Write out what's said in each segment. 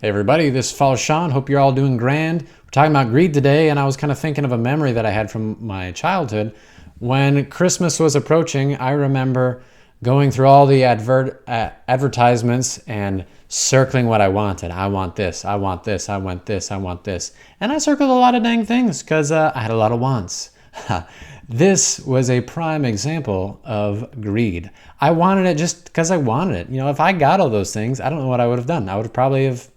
Hey everybody, this follows Sean. Hope you're all doing grand. We're talking about greed today, and I was kind of thinking of a memory that I had from my childhood. When Christmas was approaching, I remember going through all the advertisements and circling what I wanted. I want this, I want this, I want this, I want this. And I circled a lot of dang things because I had a lot of wants. This was a prime example of greed. I wanted it just because I wanted it. You know, if I got all those things, I don't know what I would have done. I would have probably have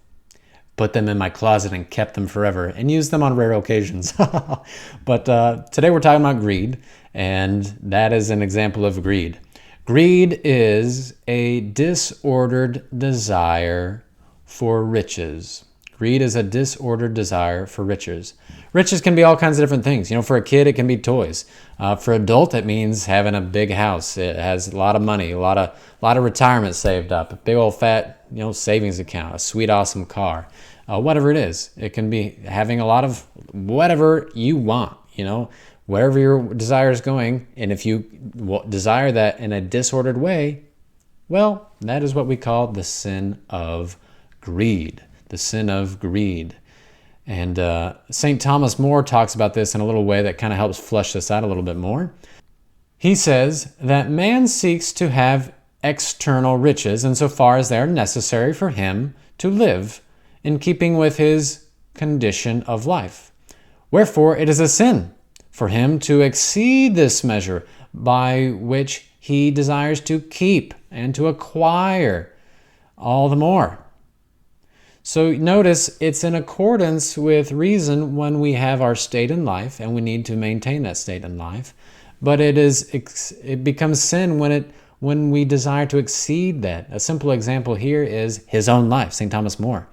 put them in my closet and kept them forever and used them on rare occasions. But today we're talking about greed, and that is an example of greed. Greed is a disordered desire for riches. Greed is a disordered desire for riches. Riches can be all kinds of different things. You know, for a kid, it can be toys. For adult, it means having a big house. It has a lot of money, a lot of retirement saved up, a big old fat, savings account, a sweet, awesome car, whatever it is. It can be having a lot of whatever you want, wherever your desire is going. And if you desire that in a disordered way, well, that is what we call the sin of greed. The sin of greed. And St. Thomas More talks about this in a little way that kind of helps flesh this out a little bit more. He says that man seeks to have external riches insofar as they are necessary for him to live in keeping with his condition of life. Wherefore it is a sin for him to exceed this measure by which he desires to keep and to acquire all the more. So notice it's in accordance with reason when we have our state in life and we need to maintain that state in life. But it becomes sin when we desire to exceed that. A simple example here is his own life, St. Thomas More.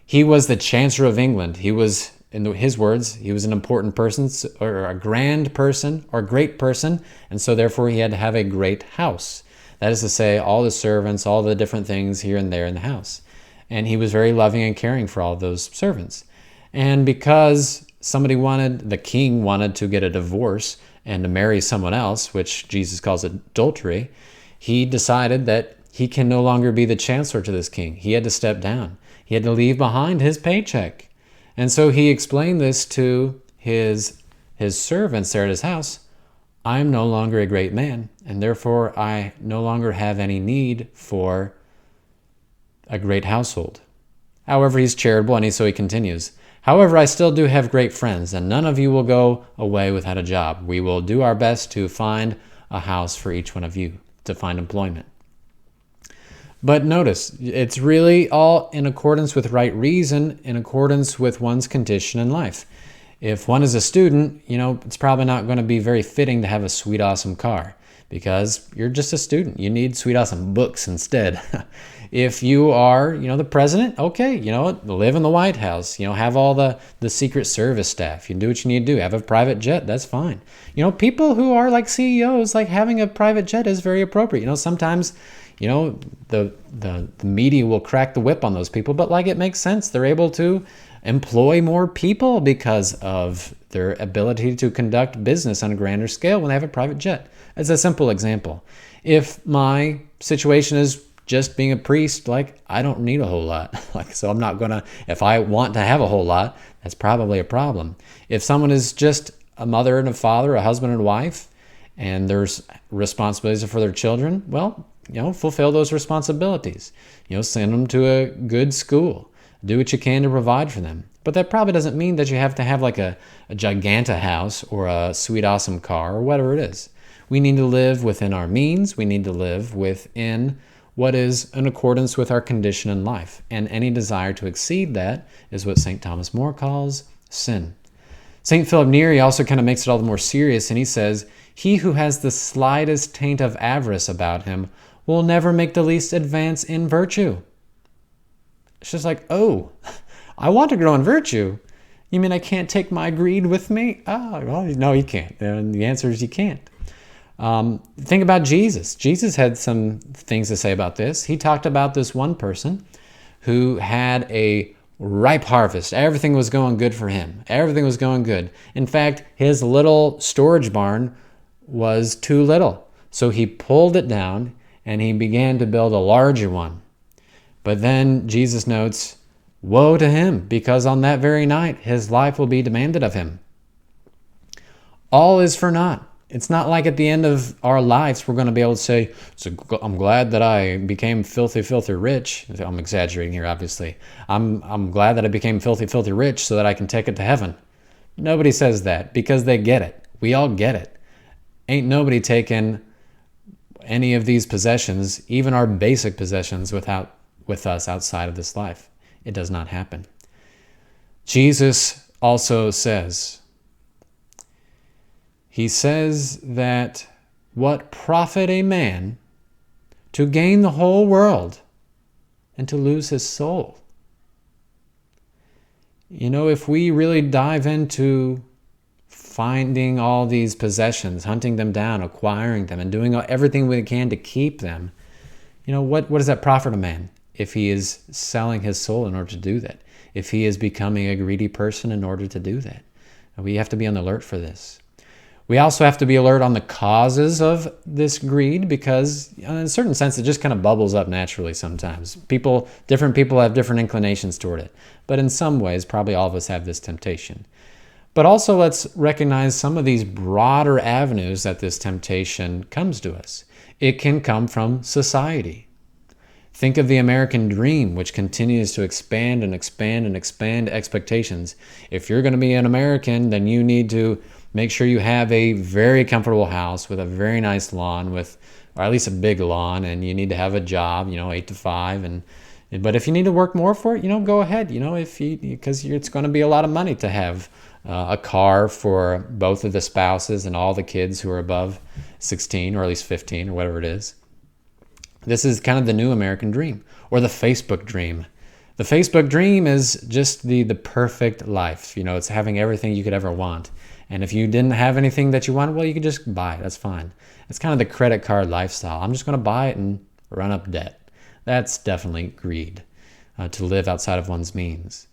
He was the Chancellor of England. He was, in his words, he was an important person or a grand person or great person, and so therefore he had to have a great house. That is to say, all the servants, all the different things here and there in the house. And he was very loving and caring for all those servants. And because the king wanted to get a divorce and to marry someone else, which Jesus calls adultery, he decided that he can no longer be the chancellor to this king. He had to step down. He had to leave behind his paycheck. And so he explained this to his servants there at his house. I'm no longer a great man, and therefore I no longer have any need for a great household. However, he's charitable, and so he continues. However, I still do have great friends, and none of you will go away without a job. We will do our best to find a house for each one of you, to find employment. But notice, it's really all in accordance with right reason, in accordance with one's condition in life. If one is a student, it's probably not going to be very fitting to have a sweet, awesome car because you're just a student. You need sweet, awesome books instead. If you are, the president, okay, live in the White House, have all the Secret Service staff. You can do what you need to do. Have a private jet, that's fine. People who are like CEOs, like having a private jet is very appropriate. Sometimes, the media will crack the whip on those people, but it makes sense. They're able to employ more people because of their ability to conduct business on a grander scale when they have a private jet. As a simple example, if my situation is just being a priest, I don't need a whole lot. So I'm not gonna, if I want to have a whole lot, that's probably a problem. If someone is just a mother and a father, a husband and a wife, and there's responsibilities for their children, well, fulfill those responsibilities. Send them to a good school. Do what you can to provide for them. But that probably doesn't mean that you have to have a giganta house or a sweet, awesome car or whatever it is. We need to live within our means. We need to live within what is in accordance with our condition in life. And any desire to exceed that is what St. Thomas More calls sin. St. Philip Neri also kind of makes it all the more serious, and he says, he who has the slightest taint of avarice about him will never make the least advance in virtue. It's just oh, I want to grow in virtue. You mean I can't take my greed with me? Oh, well, no, you can't. And the answer is you can't. Think about Jesus. Jesus had some things to say about this. He talked about this one person who had a ripe harvest. Everything was going good for him. Everything was going good. In fact, his little storage barn was too little. So he pulled it down and he began to build a larger one. But then Jesus notes, Woe to him, because on that very night his life will be demanded of him. All is for naught. It's not like at the end of our lives we're going to be able to say, so I'm glad that I became filthy, filthy rich. I'm exaggerating here, obviously. I'm glad that I became filthy, filthy rich so that I can take it to heaven. Nobody says that because they get it. We all get it. Ain't nobody taking any of these possessions, even our basic possessions, with us outside of this life. It does not happen. Jesus also says, he says that what profit a man to gain the whole world and to lose his soul? You know, if we really dive into finding all these possessions, hunting them down, acquiring them, and doing everything we can to keep them, you know, what does that profit a man if he is selling his soul in order to do that? If he is becoming a greedy person in order to do that? We have to be on the alert for this. We also have to be alert on the causes of this greed, because in a certain sense it just kind of bubbles up naturally sometimes. Different people have different inclinations toward it. But in some ways, probably all of us have this temptation. But also let's recognize some of these broader avenues that this temptation comes to us. It can come from society. Think of the American dream, which continues to expand and expand and expand expectations. If you're going to be an American, then you need to make sure you have a very comfortable house with a very nice lawn, or at least a big lawn, and you need to have a job, 8 to 5. But if you need to work more for it, go ahead, because it's going to be a lot of money to have a car for both of the spouses and all the kids who are above 16 or at least 15 or whatever it is. This is kind of the new American dream, or the Facebook dream. The Facebook dream is just the perfect life. It's having everything you could ever want. And if you didn't have anything that you wanted, well, you could just buy it. That's fine. It's kind of the credit card lifestyle. I'm just going to buy it and run up debt. That's definitely greed, to live outside of one's means.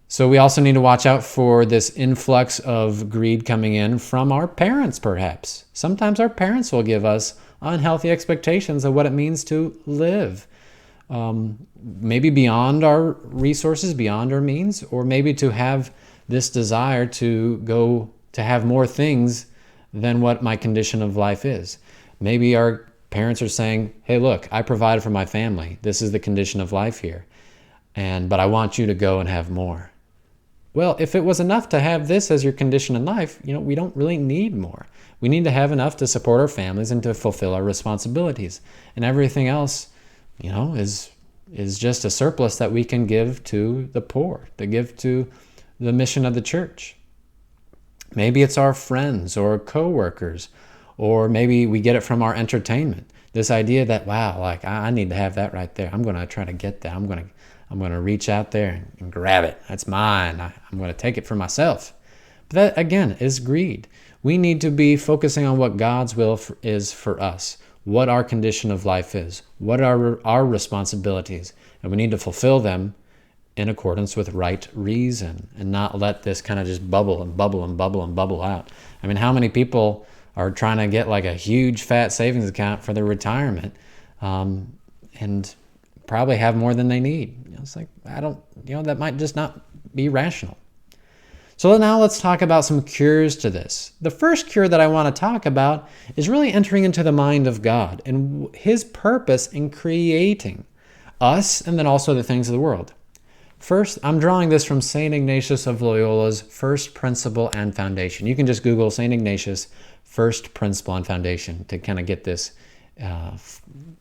So we also need to watch out for this influx of greed coming in from our parents, perhaps. Sometimes our parents will give us unhealthy expectations of what it means to live. Maybe beyond our resources, beyond our means, or maybe to have this desire to have more things than what my condition of life is. Maybe our parents are saying, hey, look, I provided for my family. This is the condition of life here. But I want you to go and have more. Well, if it was enough to have this as your condition in life, we don't really need more. We need to have enough to support our families and to fulfill our responsibilities. And everything else, is just a surplus that we can give to the poor, to give to the mission of the church. Maybe it's our friends or coworkers, or maybe we get it from our entertainment. This idea that, wow, like I need to have that right there. I'm going to try to get that. I'm going to reach out there and grab it. That's mine. I'm going to take it for myself. But that, again, is greed. We need to be focusing on what God's will is for us, what our condition of life is, what are our responsibilities, and we need to fulfill them in accordance with right reason, and not let this kind of just bubble and bubble and bubble and bubble out. I mean, how many people are trying to get like a huge fat savings account for their retirement, and probably have more than they need? It's like, that might just not be rational. So now let's talk about some cures to this. The first cure that I want to talk about is really entering into the mind of God and his purpose in creating us and then also the things of the world. First, I'm drawing this from St. Ignatius of Loyola's First Principle and Foundation. You can just Google St. Ignatius First Principle and Foundation to kind of get this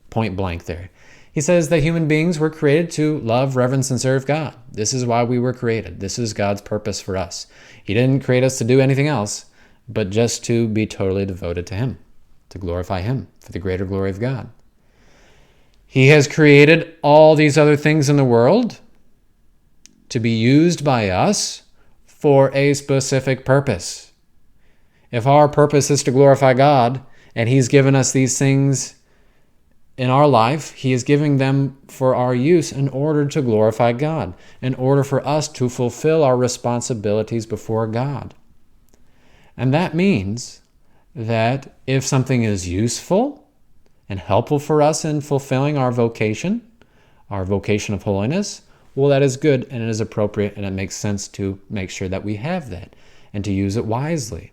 point blank there. He says that human beings were created to love, reverence, and serve God. This is why we were created. This is God's purpose for us. He didn't create us to do anything else, but just to be totally devoted to him, to glorify him for the greater glory of God. He has created all these other things in the world to be used by us for a specific purpose. If our purpose is to glorify God, and he's given us these things in our life, he is giving them for our use in order to glorify God, in order for us to fulfill our responsibilities before God. And that means that if something is useful and helpful for us in fulfilling our vocation of holiness, well, that is good and it is appropriate, and it makes sense to make sure that we have that and to use it wisely.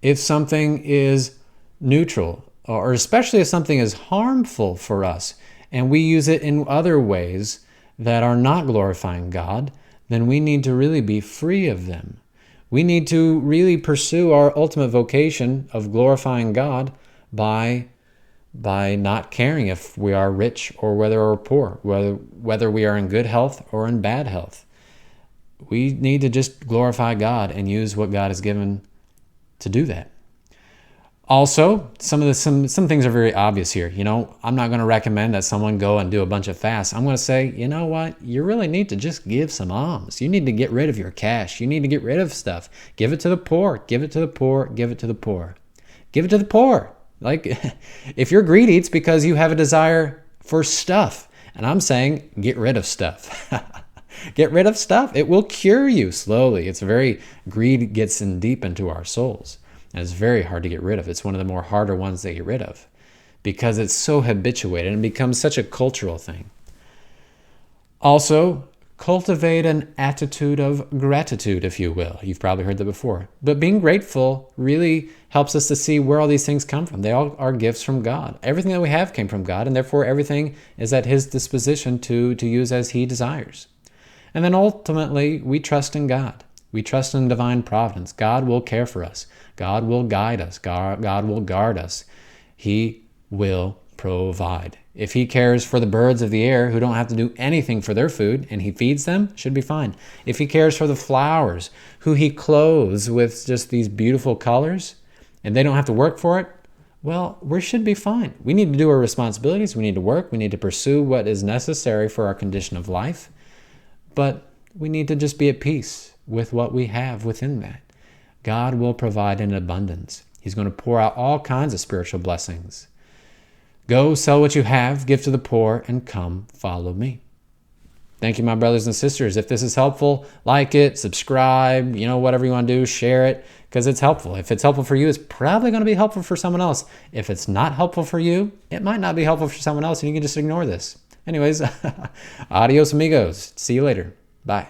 If something is neutral, or especially if something is harmful for us, and we use it in other ways that are not glorifying God, then we need to really be free of them. We need to really pursue our ultimate vocation of glorifying God by not caring if we are rich or whether we're poor, whether we are in good health or in bad health. We need to just glorify God and use what God has given to do that. Also, some things are very obvious here. I'm not going to recommend that someone go and do a bunch of fasts. I'm going to say, you know what? You really need to just give some alms. You need to get rid of your cash. You need to get rid of stuff. Give it to the poor. Give it to the poor. Give it to the poor. Give it to the poor. Like, if you're greedy, it's because you have a desire for stuff. And I'm saying, get rid of stuff. Get rid of stuff. It will cure you slowly. Greed gets in deep into our souls. And it's very hard to get rid of. It's one of the more harder ones to get rid of because it's so habituated and becomes such a cultural thing. Also, cultivate an attitude of gratitude, if you will. You've probably heard that before. But being grateful really helps us to see where all these things come from. They all are gifts from God. Everything that we have came from God, and therefore everything is at His disposition to use as He desires. And then ultimately, we trust in God. We trust in divine providence. God will care for us. God will guide us. God will guard us. He will provide. If He cares for the birds of the air who don't have to do anything for their food and He feeds them, should be fine. If He cares for the flowers who He clothes with just these beautiful colors and they don't have to work for it, well, we should be fine. We need to do our responsibilities. We need to work. We need to pursue what is necessary for our condition of life. But we need to just be at peace with what we have within that. God will provide in abundance. He's going to pour out all kinds of spiritual blessings. Go sell what you have, give to the poor, and come follow me. Thank you, my brothers and sisters. If this is helpful, like it, subscribe, whatever you want to do, share it, because it's helpful. If it's helpful for you, it's probably going to be helpful for someone else. If it's not helpful for you, it might not be helpful for someone else, and you can just ignore this. Anyways, adios amigos. See you later. Bye.